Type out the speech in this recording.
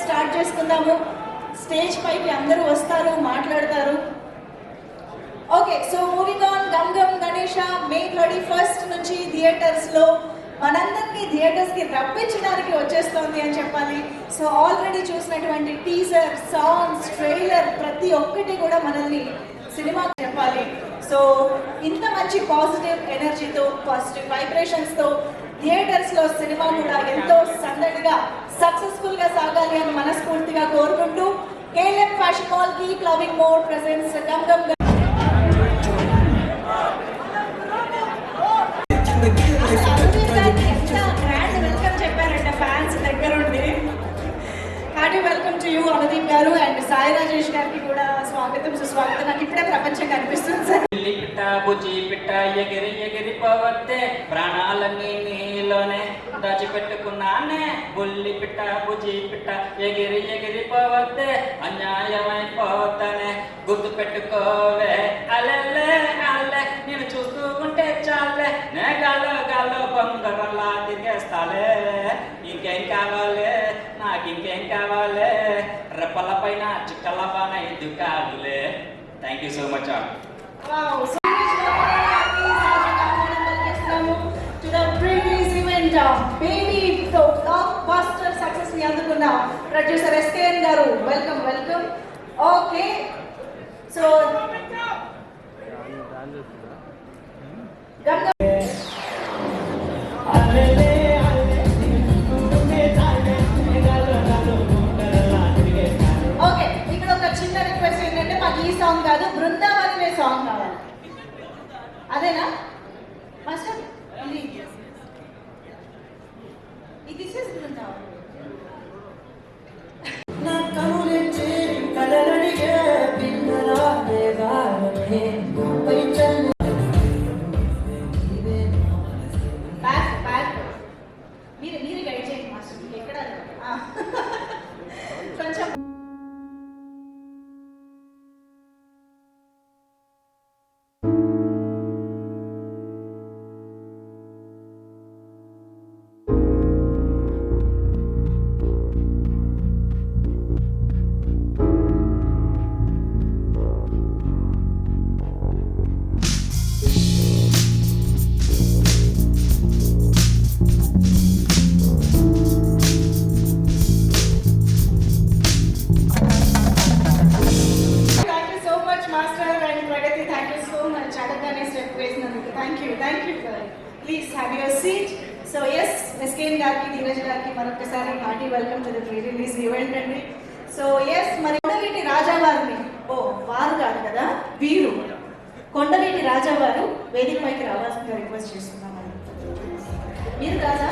Start చేసుకుందాము. Stage పైకి అందరూ వస్తారు, మాట్లాడతారు. Okay, so moving on. గమ్ గమ్ గణేష May 31st నుంచి థియేటర్స్లో మనందరినీ థియేటర్స్కి రప్పించడానికి వచ్చేస్తోంది అని చెప్పాలి. సో ఆల్రెడీ చూసినటువంటి టీజర్, సాంగ్స్, ట్రైలర్ ప్రతి ఒక్కటి కూడా మనల్ని సినిమా చెప్పాలి. సో ఇంత మంచి పాజిటివ్ ఎనర్జీతో, పాజిటివ్ వైబ్రేషన్స్తో థియేటర్స్లో సినిమా కూడా ఎంతో సందడిగా సక్సెస్ఫుల్గా సాగాలి అని మనస్ఫూర్తిగా కోరుకుంటూ KLM fashion mall keep loving more presence గమ్ గమ్ వెల్కమ్ టు యూ అనుదీప్ గారు అండ్ సాయి రాజేష్ గారికి కూడా స్వాగతం, సుస్వాగతం. నాకు ఇప్పుడే ప్రపంచం కనిపిస్తుంది సార్. పిట్ట బుజ్జి పిట్ట ఎగిరి ఎగిరిపోవద్దే, ప్రాణాలన్నీ నీలోనే దాచిపెట్టుకున్నానే. బుల్లి పిట్ట బుజ్జి పిట్ట ఎగిరి ఎగిరిపోవద్దే, అన్యాయమైపోతానే. గుర్తు పెట్టుకోవే అల్లెల్లే అల్లె, నేను చూస్తూ ఉంటే చాలే, నే గాల్లో గాల్లో బంగారంలా తిరిగేస్తాలే. ఇంకేం కావాలే నాకు, ఇంకేం కావాలే, రెప్పల పైన చుక్కల పైన ఇది కాదులే. Thank you so much. To the pre-release event Baby తో బ్లాక్బస్టర్ సక్సెస్ ని అందుకున్న ప్రొడ్యూసర్ SKN గారు, welcome welcome. Okay, so okay, ఇక్కడ ఒక చిన్న రిక్వెస్ట్ ఏంటంటే మాకు ఈ సాంగ్ కాదు, బృందావనమే సాంగ్ కావాలి. అదేనా మాస్టర్? ఇది బృందావనం. మీరు గైడ్ చేయండి మాస్టర్, ఎక్కడ కొంచెం. Please have your seat. So yes, SKN గారికి, ధీరజ్ గారికి మరొకసారి hearty welcome to the pre-release event అండి. సో ఎస్, మరి కొండవీటి రాజావారిని, వారు కాదు కదా, వీరు కొండవీటి రాజావారు వేదిక పైకి రావాల్సిందిగా రిక్వెస్ట్ చేస్తున్నాం. మీరు రాజా